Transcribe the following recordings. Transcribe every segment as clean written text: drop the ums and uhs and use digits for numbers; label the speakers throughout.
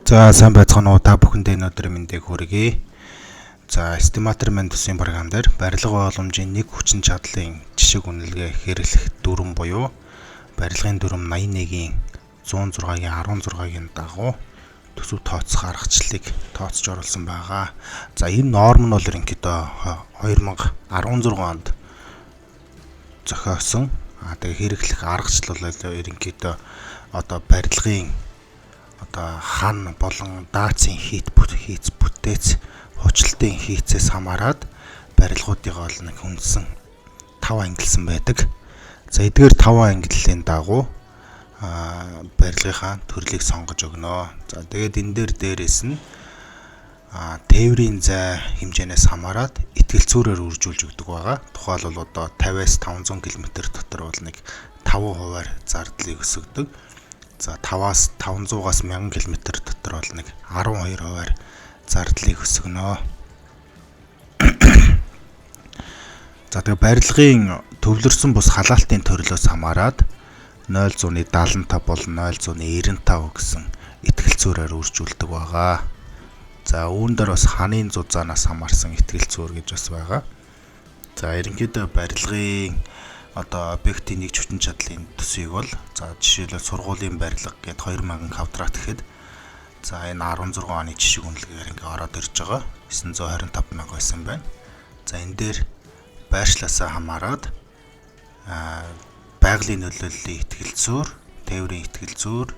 Speaker 1: За сайн байцгаана уу, та бүхэндээ өнөөдөр мэндийг хүргэе. За эстиматор маань төсвийн програм дээр барилга боломжийн нэг хүчин чадлын жишг үнэлгээ хэрэглэх дүрм буюу барилгын дүрм 81-ийн 106-гийн 16-гийн дагуу төсөв тооцох аргачлалыг тооцож оруулсан байгаа. За энэ норм нь бол ерөнхийдөө 2016 онд зохиосон. Тэгээ хэрэглэх аргачлал бол ерөнхийдөө одоо барилгын хан болон даацын хийц бүтээц хучлалтын хийцээс хамаарат барилгуудыг ол нэг хүндсэн 5 ангилсан байдаг. За эдгээр 5 ангиллалын дагуу барилгынхаа төрлийг сонгож өгнө. За тэгээд энэ дээрээс нь тээврийн зай хэмжээнээс хамаарат итгэлцүүрээр үржүүлж өгдөг байгаа. Тухайлбал одоо 50-аас 500 км дотор бол нэг 5% зардлыг өсгөдөг. За 5-аас 500-аас 1000 км дотор бол нэг 12% зардлыг өсгөнө. За тэгээ барилгын төвлөрсөн бус халаалтын төрлөөс хамаарат 0.75 болон 0.95 гэсэн итгэлцүүрээр үржүүлдэг байгаа. За үүн дээр бас ханын зузаанаас хамаарсан итгэлцүүр гэж бас байгаа. За ерөнхийдөө барилгын объектийн нэг хүчин чадлын төсвийг бол за жишээлбэл сургуулийн барилга гээд 2000 квадрат гэхэд за энэ 16 оны жишг үнэлгээгээр ингээ ороод ирж байгаа. 925 мянга байсан байна. За энэ дээр байршлаасаа хамаарат байгалийн нөлөөллийн итгэлцүүр, тээврийн итгэлцүүр,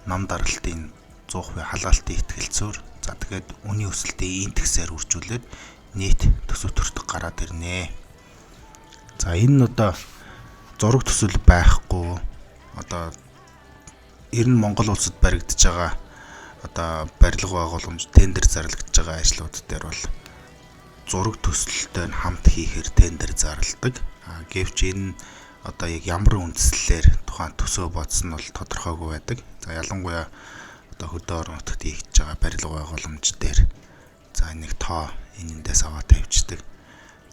Speaker 1: нам даралтын 100% халаалтын итгэлцүүр, за тэгээд үнийн өсөлтийн индексээр үржүүлээд нийт төсөв төртөг гараад ирнэ. За энэ зураг төсөл байхгүй ер нь Монгол улсад баригдаж байгаа барилга байгууламж тендер зарлагдж байгаа ажлууд дээр бол зураг төсөлтэй хамт хийхээр тендер зарладаг. Гэвч энэ яг ямар үндслэлээр тухайн төсөө бодсон нь бол тодорхойгүй байдаг. За ялангуяа хөдөө орон нутагт хийж байгаа барилга байгууламж дээр за нэг тоо энэндээс аваад тавьчихдаг.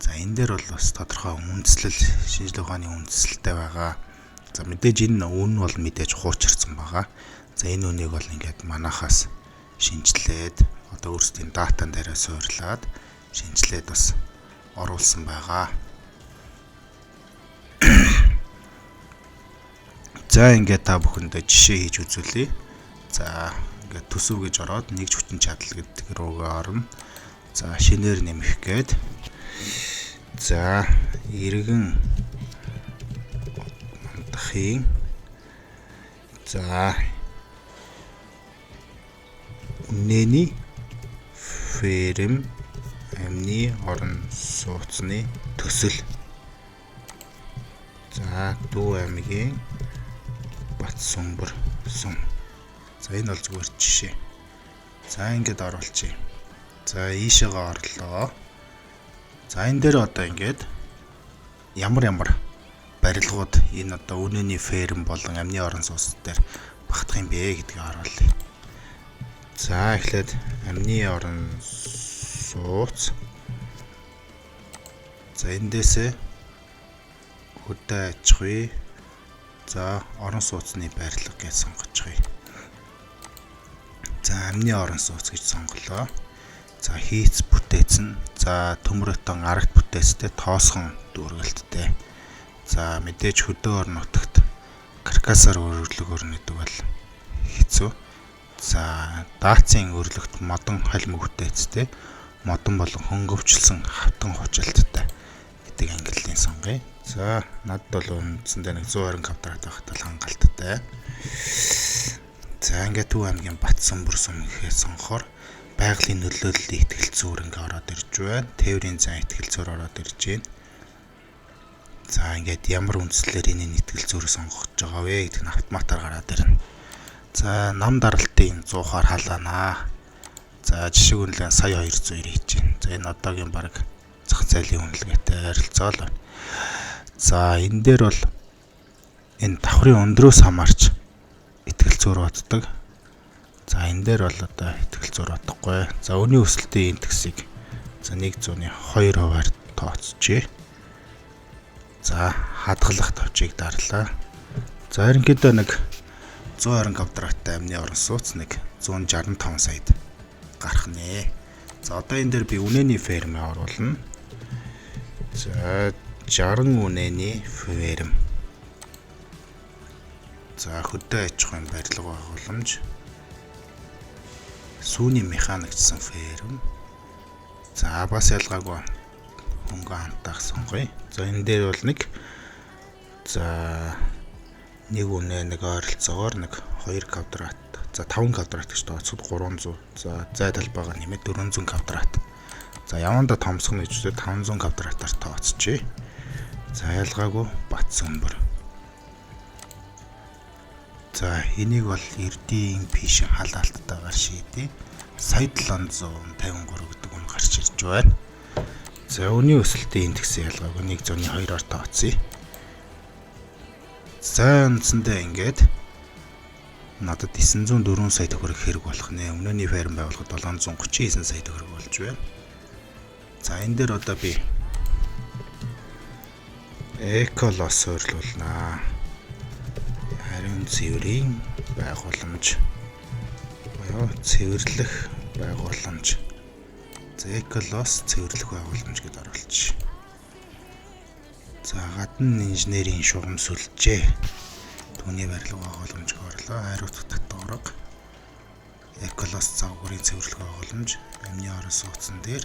Speaker 1: За энэ дээр бол бас тодорхой үндслэл, шинжилгээ ухааны үндслэлтэй байгаа. За мэдээж энэ үн бол мэдээж хуучирсан байгаа. За энэ үнийг бол ингээд манахаас шинжилээд өөрсдийн датан дээрээ суурлаад шинжилээд бас оруулсан байгаа. За ингээд та бүхэндээ жишээ хийж үзүүлье. За ингээд төсөв гэж ороод нэгж хүчин чадал гэдэг рүүгээ орно. За шинээр нэмэх гээд за иргэн мандахын за үнэний ферм амны орон сууцны төсөл за Дүү аймгийн Батсүмбэр сум. За энэ бол зүгээр жишээ. За ингээд оруулчих. За ийшээгээ орлоо. За энэ дээр ингээд ямар барилгууд энэ үнэний ферм болон амны орон сууц дээр багтах юм бэ гэдгийг харуулъя. За эхлээд амны орон сууц. За эндээсээ хөдөө аж ахуй. За орон сууцны барилга гэж сонгочихъя. За амны орон сууц гэж сонголоо. За хийц бүтээц нь за төмөрөтөн арагт бүтээцтэй тоосгон дүүргэлттэй. За мэдээж хөдөө орон нутагт каркасаар өргөлөг өрнөдөг бол хэцүү. За даацын өрлөгт модон холим бүтээцтэй, модон болон хөнгөвчлсөн хавтан хучилттай гэдэг ангиллалын сонгоё. За надад бол үндсэндээ нэг 120 квадрат байхад хангалттай. За ингээд Төв аймгийн Батсүмбэр сум гэхээр сонгохоор байгалийн нөлөөллийн итгэлцүүр ингээ ороод ирж байна. Тээврийн зай итгэлцүүр ороод ирж байна. За ингээд ямар үндслэлээр энэ итгэлцүүрийг сонгох гэж байгаа вэ гэдэг нь автоматар гараад ирнэ. За нам даралтын 100-аар халаанаа. За жишг үнэлгээ сая 200 хийж байна. За энэ одоогийн баг зах зээлийн үнэлгээтэй ойролцоол байна. За энэ дээр бол энэ давхрын өндрөөс хамаарч итгэлцүүр боддог. За энэ дээр бол итгэлцүүр бодохгүй. За үнийн өсөлтийн индексийг за 100-2%-аар тооцжээ. За хадгалах товчийг дарлаа. За ерөнхийдөө нэг 120 квадраттай амны орон сууц нэг 165 саяд гарах нэ. За одоо энэ дээр би үнэний ферм оруулна. За 60 үнэний ферм. За хөдөө аж ахуйн барилга байгууламж. Сүүний механикчсан ферм. За бас ялгаагүй хөнгө хамтаах сонгоё. За энэ дээр бол нэг нэг үнэ нэг ойролцоогоор нэг 2 квадрат. За 5 квадрат гэж тооцоход 300. За зай талбайгаа нэмээд 400 квадрат. За яванда томсгоно гэж үзээд 500 квадратаар тооцчихъя. За ялгаагүй бац өмбөр. За энийг бол эрдийн пишин халаалттайгаар шийдээ. Сая 753 гэдэг үн гарч ирж байна. За өний өсөлтийн индексийн ялгааг 102-оор тооцъё. За үндсэндээ ингээд надад 904 сая төгрөг хэрэг болох нэ. Өмнөний ферм байгуулахад 739 сая төгрөг болж байна. За энэ дээр одоо би эколос суйрлуулнаа. Харин цэврийн байгууламж. Цэвэрлэх байгууламж. За эколос цэвэрлэх байгууламж гэдээ оруулчих. За гадна инженерийн шугам сүлжээ. Түүний барилга байгууламжийг орлоо. Хариуцах татварга. Эколос загварын цэвэрлэх байгууламж. Амны орон сууцсан дээр.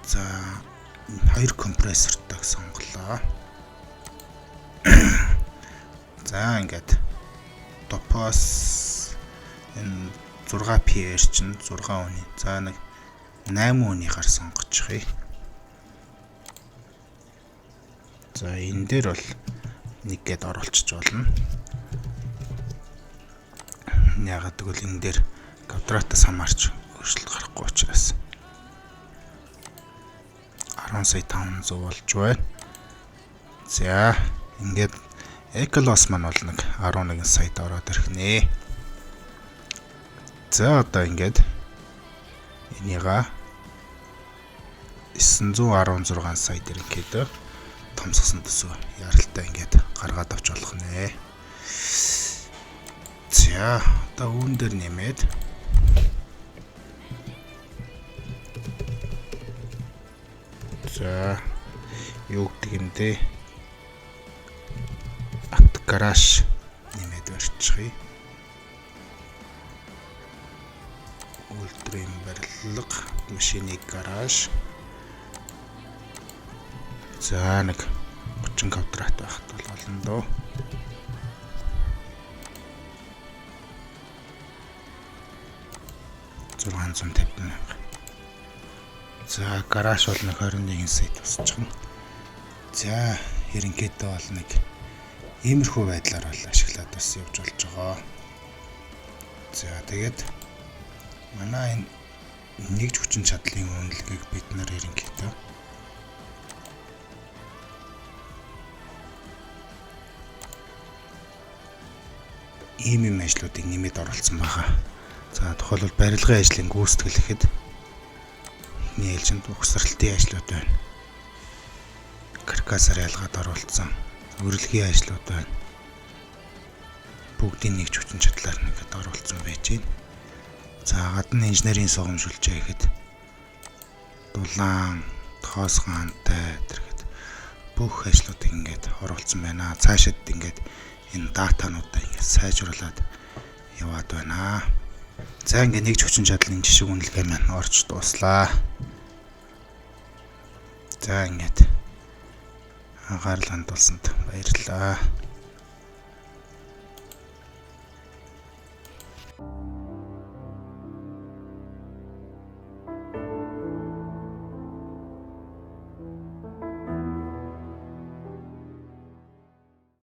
Speaker 1: За 2 компрессортойг сонголоо. За ингээд топос энэ 6 PR чинь 6 үний. За нэг 8 үнийхаар сонгочих. За энэ дээр бол нэг гээд оруулчих болно. Ягаад гэвэл энэ дээр квадратаас хамаарч өөрчлөлт гарахгүй учраас 10 сая 500 болж байна. За ингээд эколос маань бол нэг 11 саяд ороод ирэх нэ. За одоо ингээд энийга 916 сая дэргэд томсгосон төсөв яралтай ингээд гаргаад авч болох нэ. За одоо үүн дээр нэмээд за юу гэдэг юм бэ? Гараж нэмээд барьчихъя. Ультрим барилга, машины гараж. За нэг 30 квадрат байхад бол болно доо. $650,000. За гараж бол нэг 21 сая тусчихна. За ерөнхийдөө бол нэг иймэрхүү байдлаар бол ашиглаад бас явж болж байгаа. За тэгээд манай энэ нэгж хүчин чадлын үнэлгээг бид нар ерөнхийдөө ийм ажлуудыг нэмээд оруулсан байгаа. За тухайлбал барилгын ажлын гүйцэтгэл гэхэд эхний ээлжинд угсралтын ажлууд байна. Каркасаар ялгаад оруулсан өрөлгийн ажлууд байна. Бүгдийн нэгж хүчин чадлаар нэгэд оруулсан байж байна. За гадна инженерийн согом шүлжээ гэхэд дулаан, тоосгоонтой зэрэг бүх ажлуудыг ингээд оруулсан байна. Цаашид ингээд энэ датануудаа ингээд сайжруулад яваад байна. За ингээд нэгж хүчин чадлын жишг үнэлгээ маань орж дууслаа. За ингээд анхаарал хандуулсанд баярлалаа.